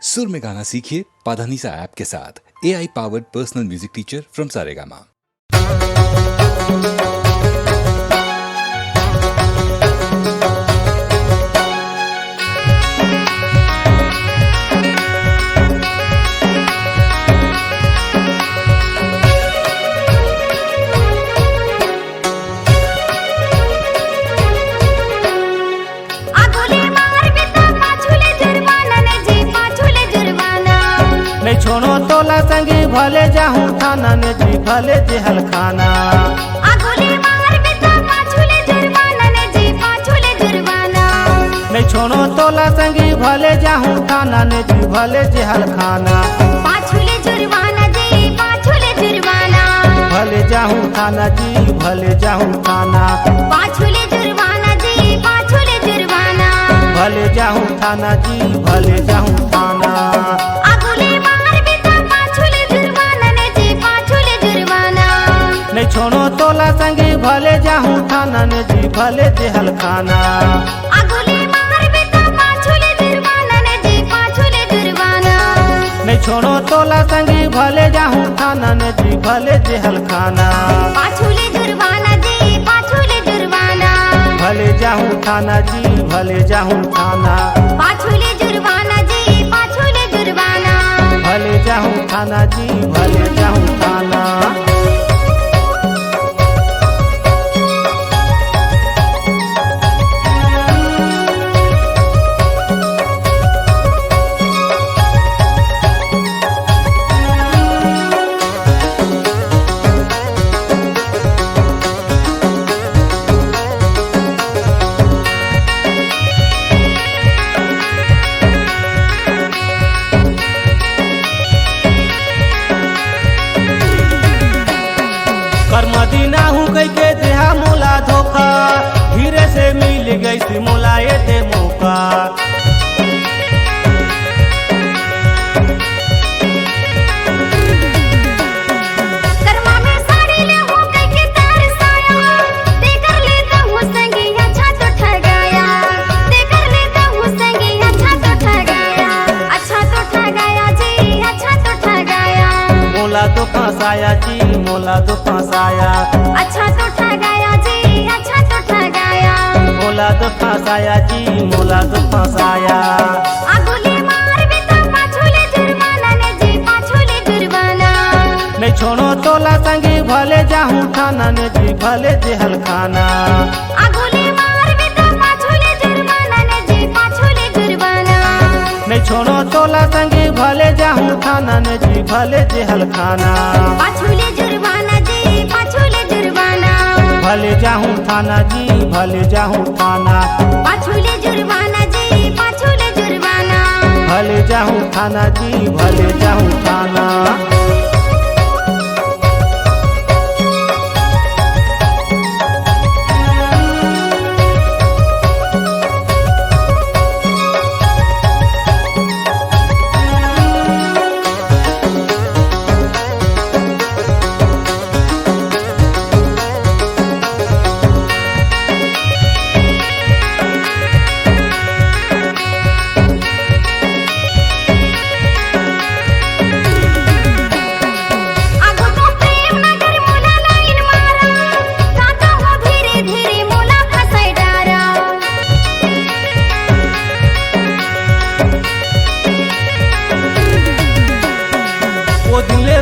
सुर में गाना सीखिए पाधानीसा ऐप के साथ। AI powered personal music teacher from Saregama. छोड़ो तोला संगी भले जाहूँ थाना ने जी भले जेहल खाना। नहीं छोड़ो तोला संगी भले जाहूँ थाना ने जी भले जेहल खाना। भले जाहूँ थाना जी भले जाहूँ थाना। भले जाहूँ थाना जी भले जाहूँ थाना। नहीं छोड़ो तोला संगी भले जाहूँ थाना ने जी भले जेहल खाना। नहीं छोड़ो तोला संगी भले जाहूँ थाना ने जी भले जेहल खाना। भले जाहूँ थाना जी भले जाहूँ थाना। भले जाहूँ थाना जी भले जाहूँ थाना। मदीना हूँ कह के देहा मोला धोखा। धीरे से मिल गई सी मोला ये दे मौका। मोला तो फंसाया जी मोला तो फंसाया। अच्छा तो ठगाया जी अच्छा तो ठगाया। मोला तो फंसाया जी मोला तो फंसाया। आगुले मार भी तो पाछुले जुर्माना ने जी पाछुले जुर्माना। नहीं छोड़ो तोला संगी भले जाहूँ थाना ने जी भले जेहल खाना। आगुले मार भी तो पाछुले जुर्माना ने जी पाछुले जुर्माना। नहीं छोड़ो तोला संगी भले जाहूँ थाना ने जी भले जेहल खाना। पाछुले जुर्माना जी पाछुले जुर्माना। भले जाहूँ थाना जी भले जाहूँ थाना। पाछुले जुर्माना जी पाछुले जुर्माना। भले जाहूँ थाना जी भले जाहूँ थाना।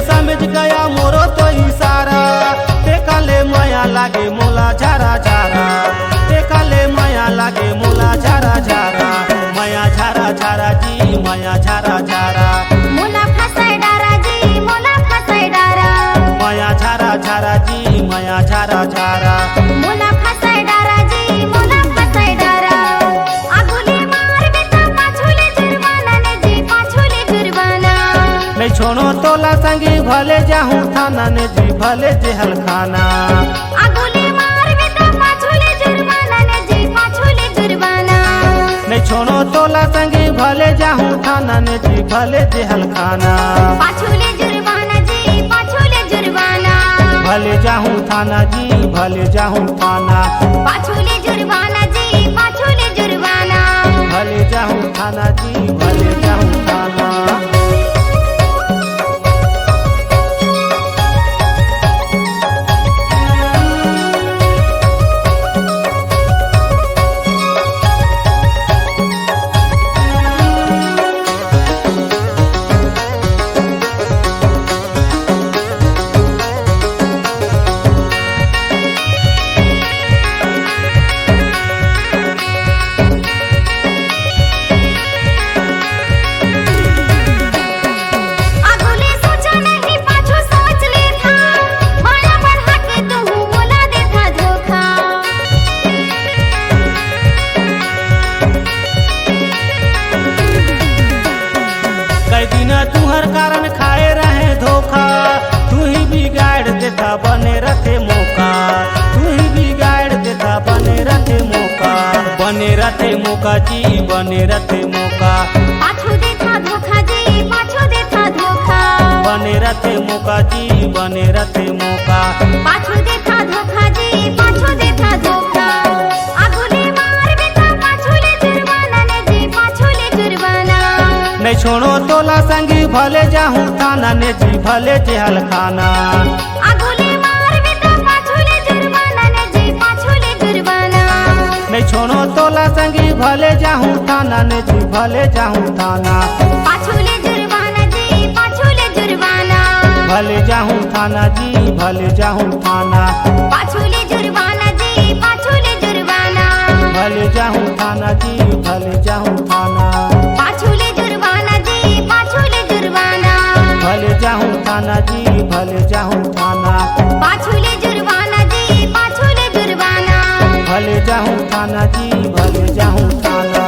समझ गया मोरो तो इशारा। देखा ले माया लागे मोला झारा झारा। देखा ले माया लागे मोला झारा झारा। माया झारा झारा जी माया झारा झारा। मोला फसाय डारा जी मोला फसाय डारा। माया झारा झारा जी माया झारा झारा। मोला फसाय डारा जी मोला फसाय डारा। आगुले मार भी तो पाछुले जुर्माना ने जी पाछुले जुर्माना। नहीं छोड़ो तोला संगी भले जाहूँ थाना ने जी भले जेहल खाना। आगुले मार भी तो पाछुले जुर्माना ने जी पाछुले जुर्माना। नहीं छोड़ो तोला संगी भले जाहूँ थाना ने जी भले जेहल खाना। पाछुले जुर्माना जी पाछुले जुर्माना। भले जाहूँ थाना जी भले जाहूँ थाना। पाछुले जुर्माना जी पाछुले जुर्माना। भले जाहूँ थाना जी भले जाहूँ थाना। दिन तुहर कारण खाए रहे धोखा, तू ही बिगाड़ देता बने रथे मौका, तू ही बिगाड़ देता बने रथे मौका, बने रथे मौका जी बने रथे मौका, पाछू देता धोखा जी पाछू देता धोखा, बने रथे मौका जी बने रथे मौका, पाछू देता धोखा जी पाछू देता धोखा। आगुले मार बेटा पाछूले जुर्माना ने जी पाछूले जुर्माना। नहीं छोड़ो तोला संगी भले जाहूँ थाना ने जी भले जेहल खाना, आगुले मार बेटा पाछूले जुर्माना ने जी पाछूले जुर्माना। नहीं छोड़ो तोला संगी भले जाहूँ थाना ने जी भले जाहूँ थाना, पाछूले जुर्माना जी पाछूले जुर्माना, भले जाहूँ थाना जी भले जाहूँ थाना, पाछूले जुर्माना जी पाछूले जुर्माना, भले जाहूँ थाना जी भले जाहूँ थाना, पाछूले जुर्माना जी पाछूले जुर्माना, भले जाहूँ थाना जी भले जाहूँ थाना, पाछूले जुर्माना जी पाछूले जुर्माना। भले जाहूँ थाना जी भले जाहूँ थाना।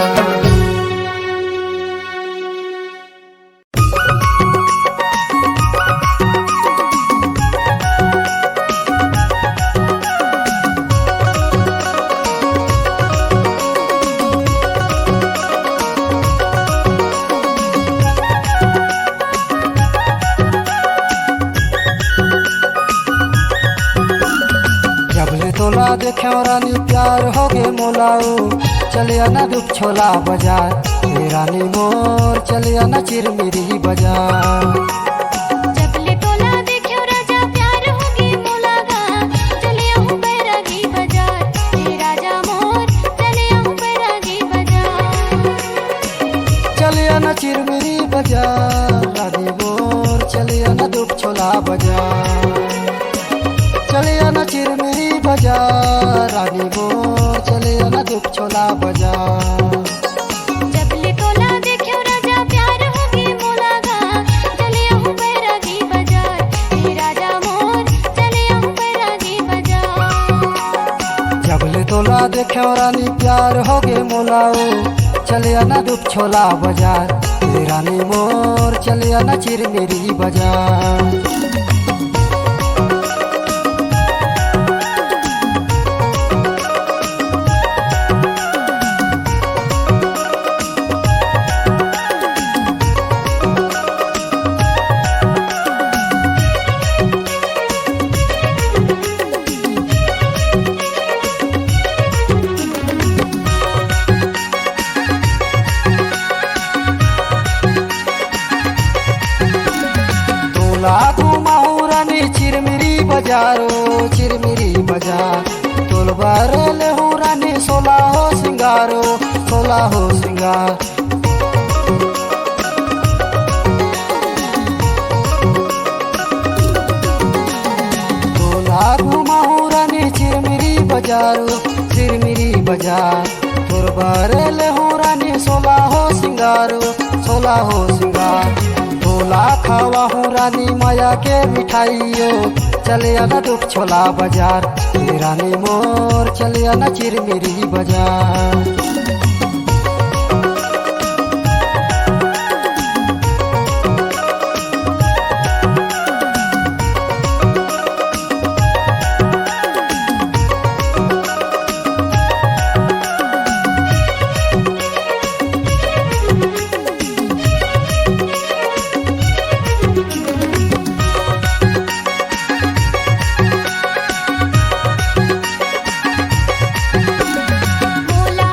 जबले तोला देखे रानी प्यार हो गे मोलाऊ, चलिया ना दुख छोला बाजार, हे रानी मोर चलिया ना चिरमिरी बाजार। जबले तोला देख्यो राजा प्यार होगे मोलागा, चलिया हूँ बैरागी बाजार, हे राजा मोर चलिया हूँ बैरागी बाजार। चलिया ना चिरमिरी बाजार, रानी मोर चलिया ना दुख छोला बाजार, चलिया ना चिरमिरी बाजार, रानी मोर चलिया ना दुख छोला बाजार। जबले तोला देख्यो राजा प्यार होगे मोलागा, चलिया हूँ बैरागी बाजार, हे राजा मोर चलिया हूँ बैरागी बाजार। जबले तोला देखे रानी प्यार हो गे मोलाऊ, चलिया ना दुख छोला बाजार, हे रानी मोर चलिया ना चिरमिरी बाजार। तोला घुमाऊ रानी चिरमिरी बाजारो चिरमिरी बाजार, तोल बार ले हो रानी सोला हो सिंगारो सोला हो सिंगार। तोला घुमाऊ रानी चिरमिरी बाजारो चिरमिरी बाजार, तोर बार ले हो रानी सोला हो सिंगारो सोला हो सिंगार। तोला खावा हूँ रानी माया के मिठाइयो, चले आना दुख छोला बाजार, हे रानी मोर चले आना चिरमिरी बाजार। मोला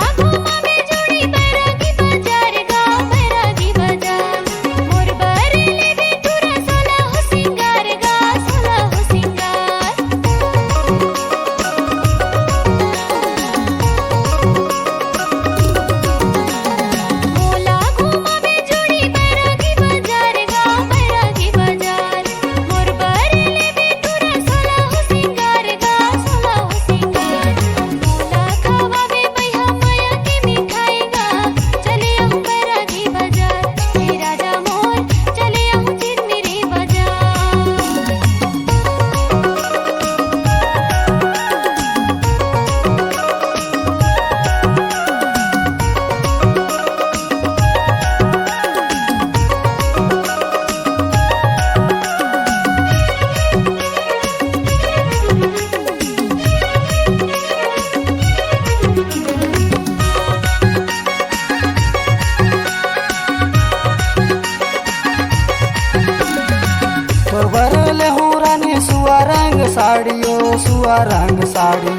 साड़ियो सुआ रंग साड़ी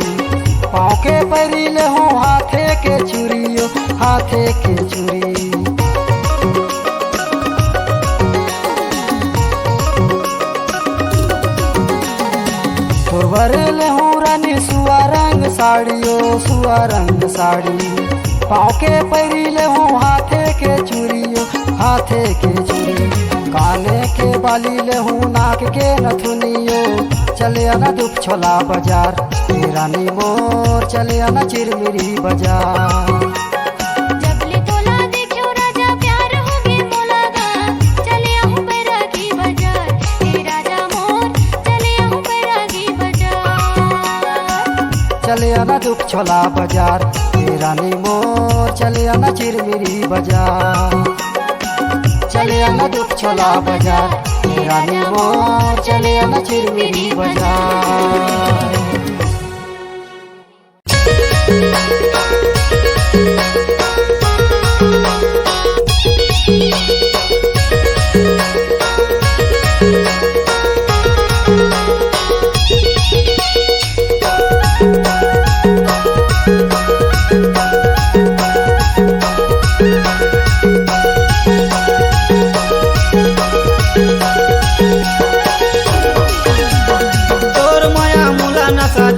पाँव के परिले हो हाथे के चूड़ियो हाथे के चूड़ी तोरवरेले हो रानी सुआ रंग साड़ियो सुआ रंग साड़ी पाँव के परिले हो हाथे के चूड़ियो हाथे के चूड़ी काने के बाली ले हूँ नाक के नथुनियो चले आना दुख छोला बाजार रानी मोर चले आना चिरमिरी बाजार जबले तोला देखियो राजा प्यार होगे मोला गा चले आहूं बैरागी बाजार हे राजा मोर चले आहूं बैरागी बाजार चले आना दुख छोला बाजार रानी मोर चले आना चिरमिरी बाजार चले आना दुख छोला बाजार रानी मोर चले आना चिरमिरी बाजार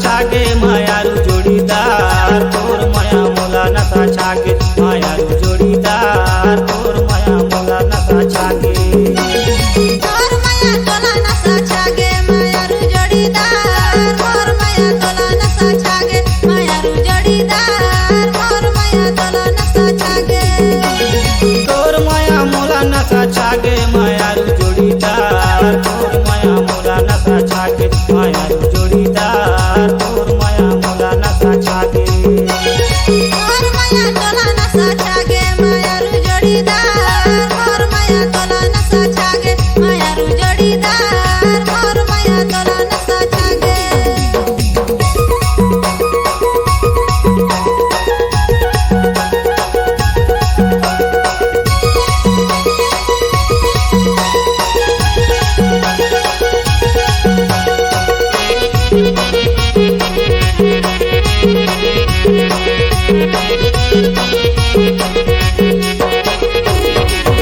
छागे मायारू जोड़ीदार तोर माया मोला नशा छागे मायारू जोड़ीदार तोर माया मोला नशा छागे तोर माया तोला नशा छागे मायारू जोड़ीदार मोर माया तोला नशा छागे मायारू जोड़ीदार मोर माया तोला नशा छागे तोर माया मोला नशा छागे मायारू जोड़ीदार तोर माया मोला नशा छागे मायारू जोड़ीदार तोर माया मोला नशा छागे मोर माया तोला नशा छागे मायारू जोड़ीदार मोर माया तोला नशा छागे मायारू जोड़ीदार मोर माया तोला नशा छागे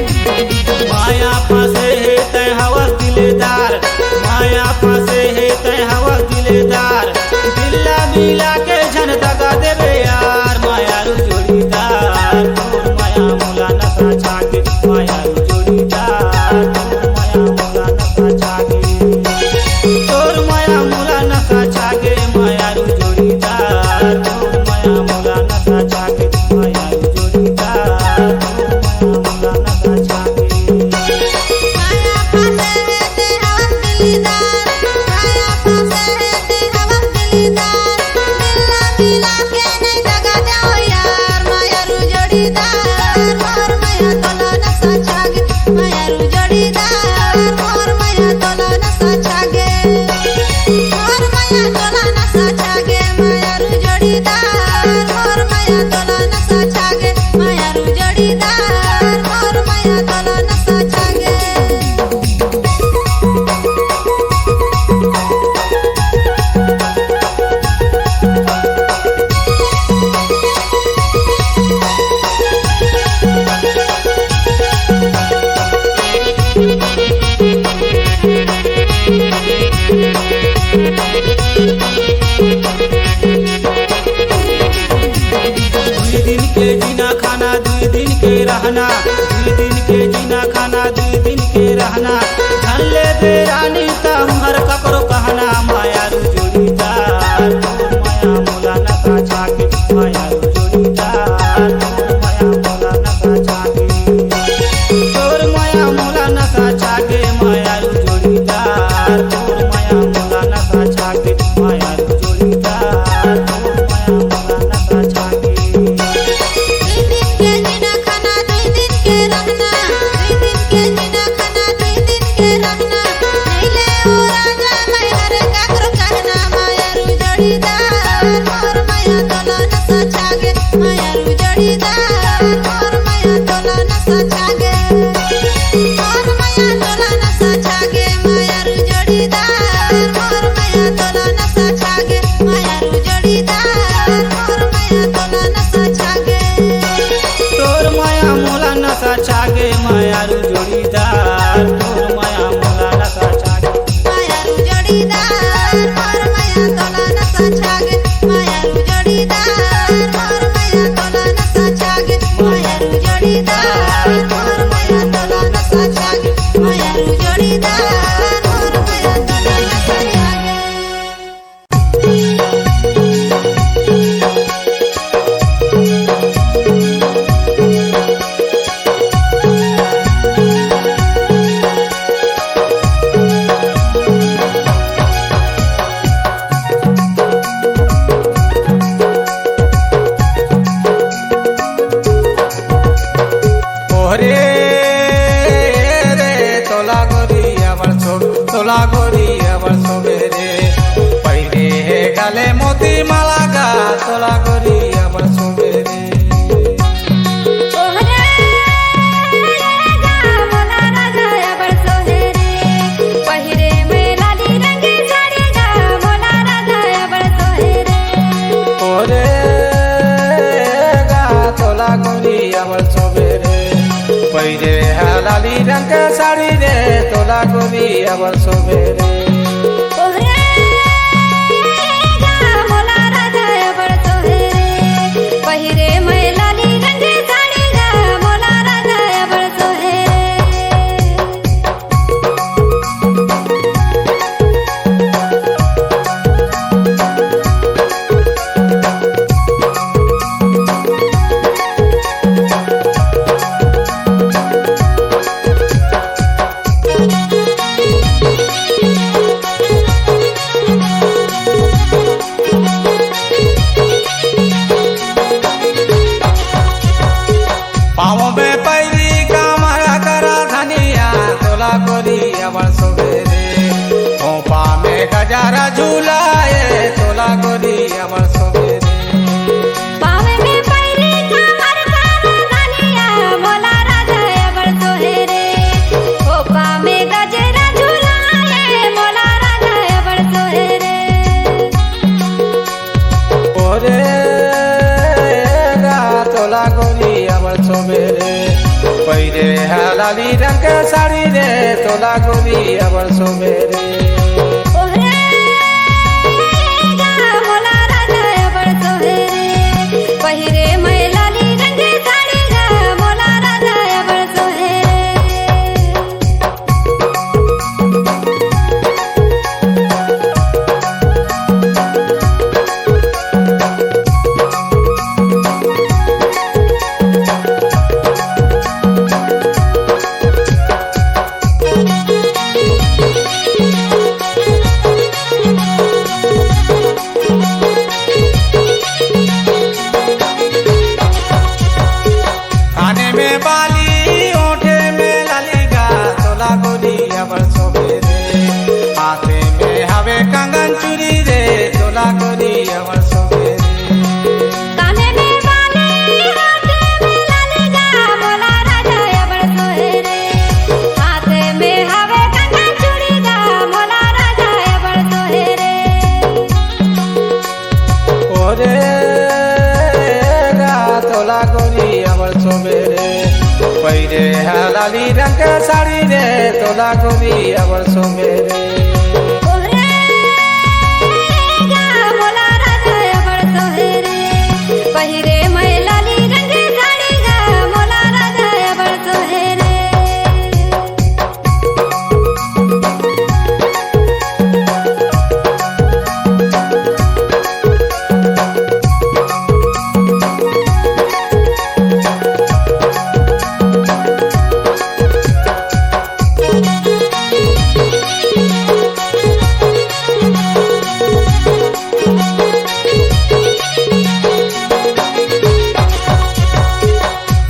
माया फंसे है तय हवस दिलेदार माया फंसे है तय हवस दिलेदार दिल्ला मिला के झन दगा देवे यार मायारू जोड़ीदार तोर माया मोला नशा छागे मायारू जोड़ीदार तोर माया मोला नशा छागे तोर माया मोला नशा छागे मायारू जोड़ीदार तोर माया मोला नशा छागे मायारू जोड़ीदार तोर माया मोला नशा छागे माया फंसे है ते हवस दिलदार माया फंसे है ते हवस दिलदार दिल्ला मिला के नहीं दगा जाओ यार मायारू जोड़ीदार मोर माया तोला नशा छागे मायारू जोड़ीदार मोर माया तोला नशा छागे मोर माया तोला नशा छागे मायारू जोड़ीदार मोर माया तोला नशा छागे मायारू जोड़ीदार मोर माया तोला नशा छागे दुई दिन के जीना खाना दुई दिन के रहना दुई दिन के जीना खाना दुई दिन के रहना धन ले दे रानी तम हर ककरो कहना मायारू जोड़ीदार तोर माया मोला नशा छागे मायारू जोड़ीदार तोर माया मोला नशा छागे तोर माया मोला नशा छागे मायारू जोड़ीदार तोर माया मोला नशा छागे मायारू जोड़ीदार तोर माया मोला नशा छागे दुई दिन के जीना खाना दुई दिन के रहना दुई दिन के तोला गोरी अबर सोबेरे पहले हे गले मोती माला गा तोला गोरी अबर सोबेरे पहले लाली रंग के साड़ी रे तोला गोरी अबर सोबेरे अबर सोबेरे खोपा में गजारा झूलाए तोला गोरी अबर सोबेरे पावे में पहली कमर धनिया मोला राजा अबर सोहेरे खोपा में गजरा झूलाए मोला राजा अबर सोहेरे ओरे गा तोला गोरी अबर सोबेरे पहले लाली रंग के साड़ी रे तोला गोरी अबर सोबेरे अबर सोबेरे हाथे में हवे कंगन चूड़ी रे तोला गोरी अबर सोबेरे काने में बाली हाथे में लालिगा मोला राजा अबर सोहेरे हाथे में हवे कंगन चूड़ी गा मोला राजा अबर सोहेरे ओरे गा तोला गोरी अबर सोबेरे पहले लाली रंग के साड़ी रे तोला गोरी अबर सोबेरे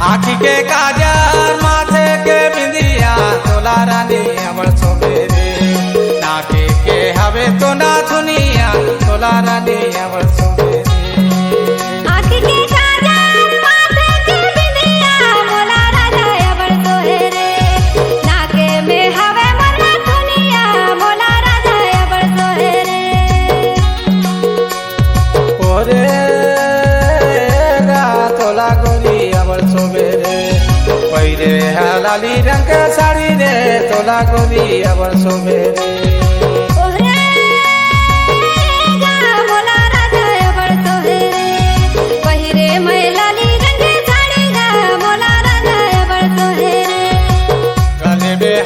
आँखी के काजर माथे के बिंदिया तोला रानी अबर सोबेरे नाके के हवे तो ना दुनिया तोला रानी अबर सोबेरे आँखी के काजर माथे के बिंदिया मोला राजा अबर सोहेरे नाके में हवे मरना दुनिया मोला राजा अबर सोहेरे ओरे गा तोला गोरी अबर सोबेरे पहले लाली रंग के साड़ी रे तोला गोरी अबर सोबेरे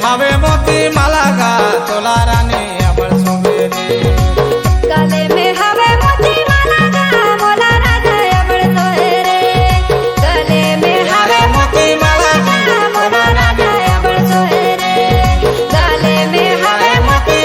हवे मोती माला गा तोला रानी अबर सोबेरे गले में हवे मोती माला गा मोला राजा अबर सोहेरे गले में हवे मोती माला गा मोला राजा अबर सोहेरे गले में हवे मोती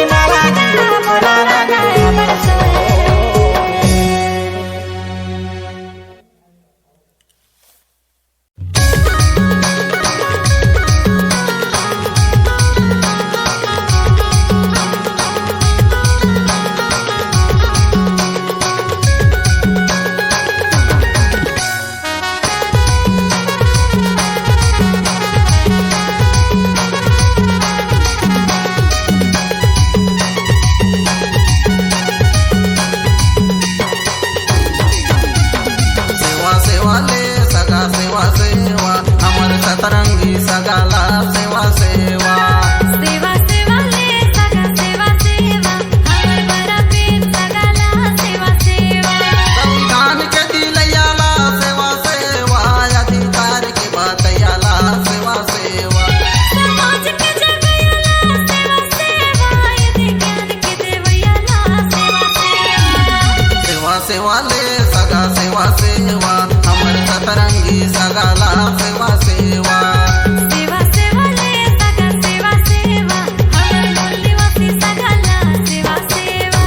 सगाला सेवा सेवा सेवा सेवा ले सगा सेवा सेवा हमर मूल निवासी सगाला सेवा सेवा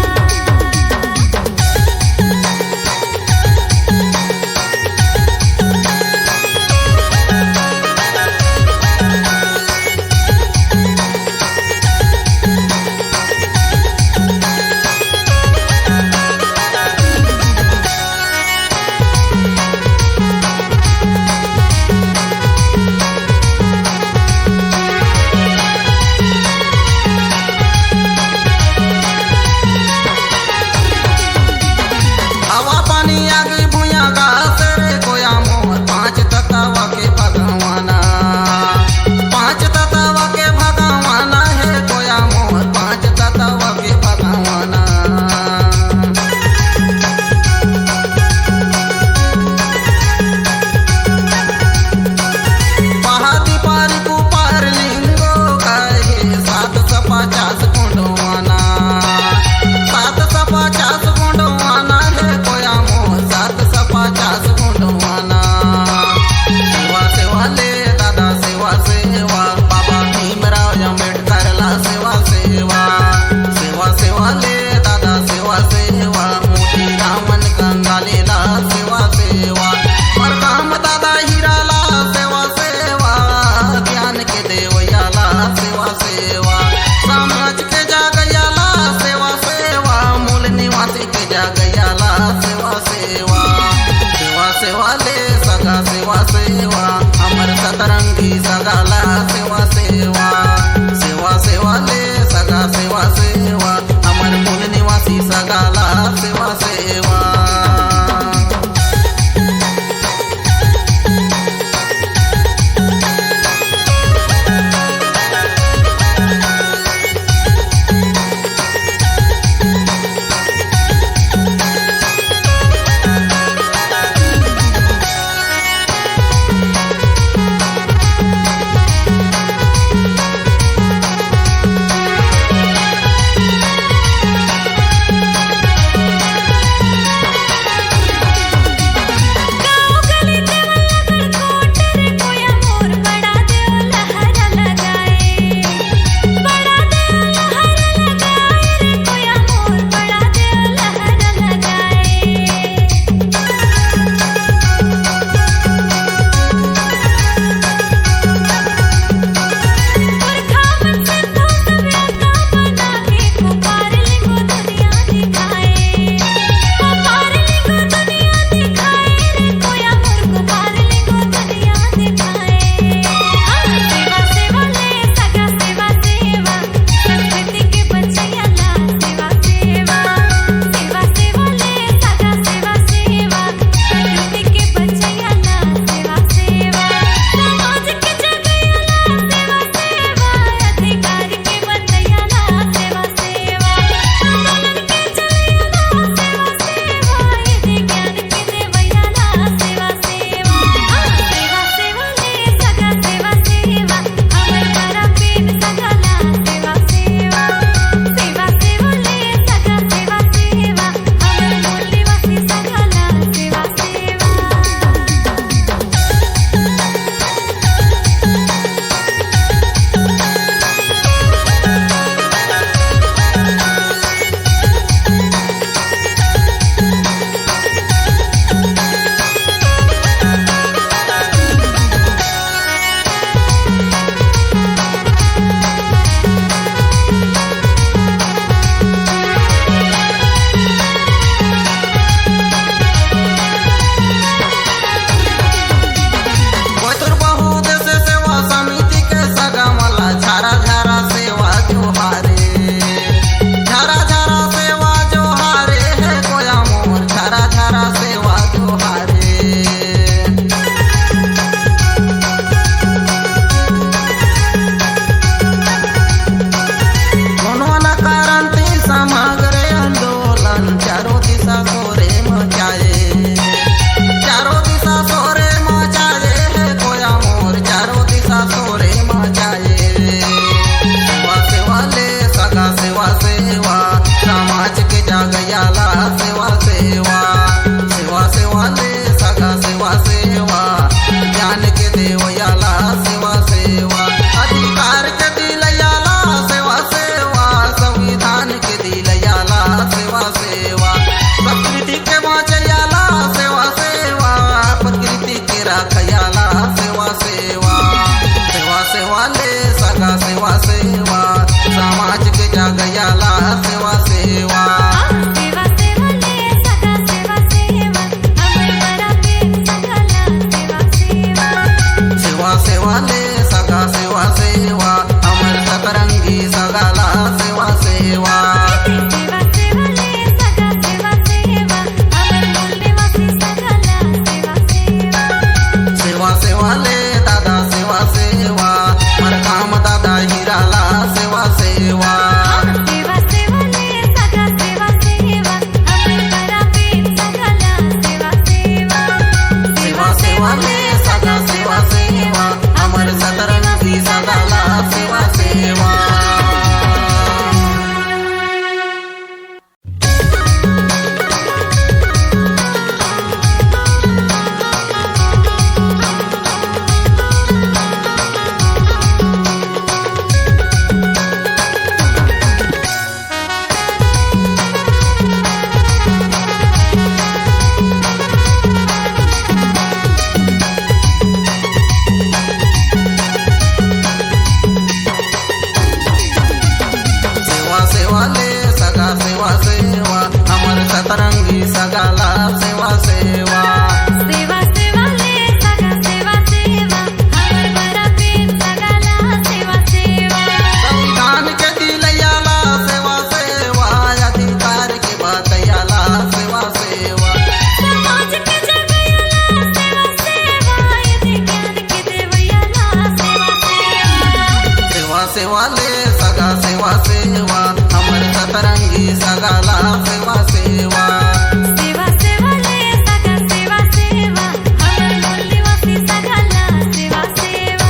हवा पानी आगे भूया घास रे कोया मोर पांच तत्वा के भगवाना पांच तत्वा के भगवाना है कोया मोर पांच तत्वा के भगवाना पहाड़ी पार को पार लिंगो कहे 750 कुंडवाना 750 कुंडवाना है कोया मोर 750 कुंडवाना सेवा सेवा ले दादा सेवा सेवा बाबा भीमराव अम्बेडकर ला सेवा सेवा सेवा सेवा ले दादा सेवा सेवा मोती रामन कंगाले ला सेवा सेवा और काम दादा हीरा ला सेवा सेवा ज्ञान के देवया ला सेवा सेवा समाज के जागया ला सेवा सेवा मूल निवासी के जागया ला सेवा सेवा सेवा सेवा ले सगा सेवा सेवा अमर सतरंगी सगाला सेवा सेवा सेवा सेवा ले सगा सेवा सेवा अमर मूल निवासी सगाला सेवा सेवा ले सगा सेवा सेवा हमर सतरंगी सगाला सेवा सेवा सेवा सेवा ले सगा सेवा सेवा हमर मूल्यवासी सगाला सेवा सेवा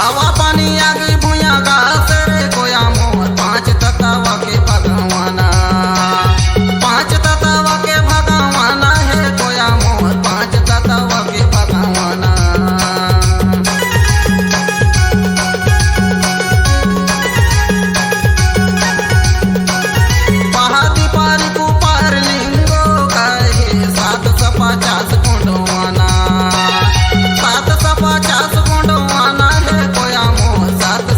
हवा पानी आगे भूया घास रे कोया मोर पांच तत्व के भगवाना पांच तत्व के भगवाना है कोया मोर पांच तत्व के भगवाना पहाड़ी पारी कुपार लिंगो कहे 750 गुंडवाना 750 गुंडवाना है कोया मोर 750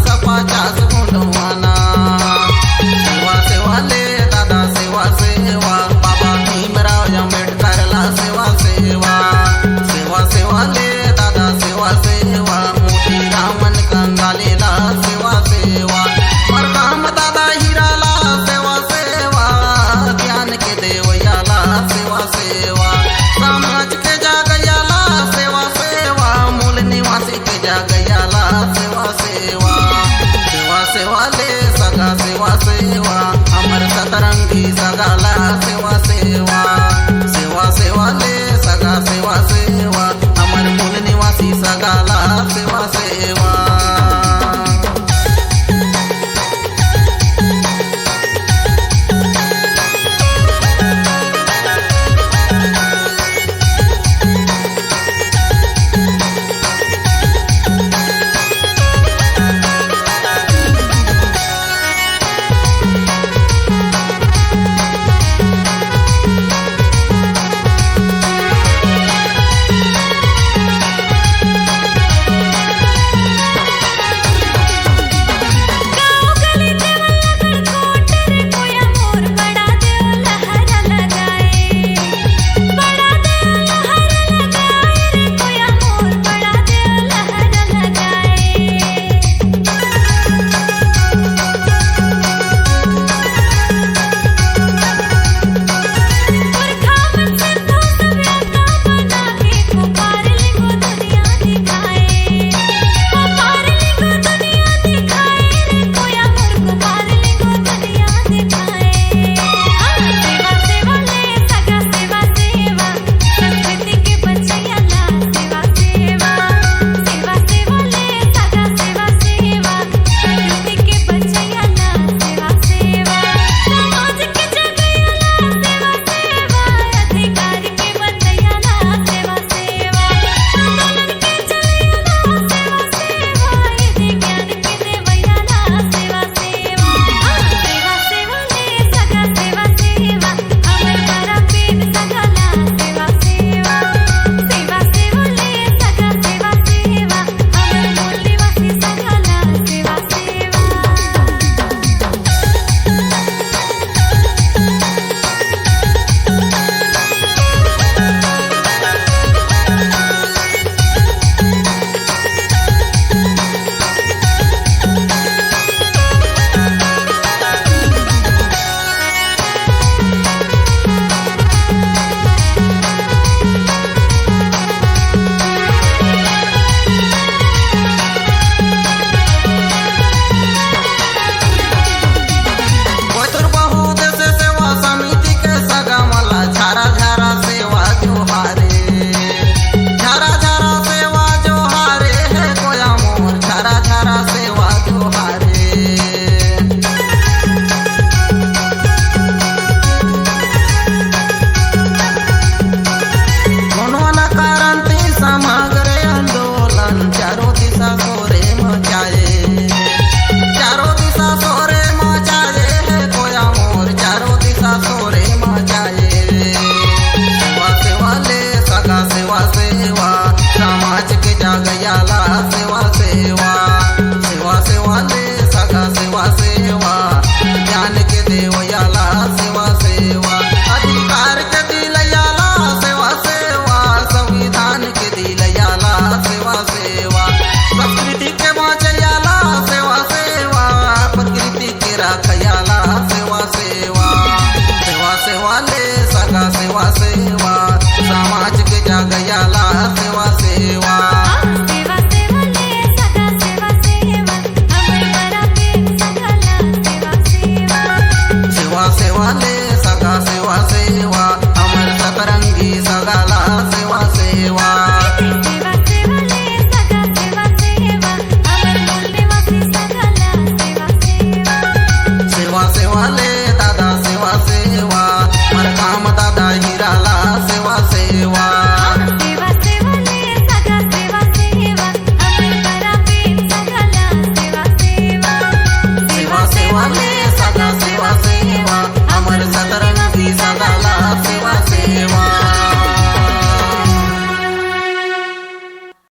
देवानी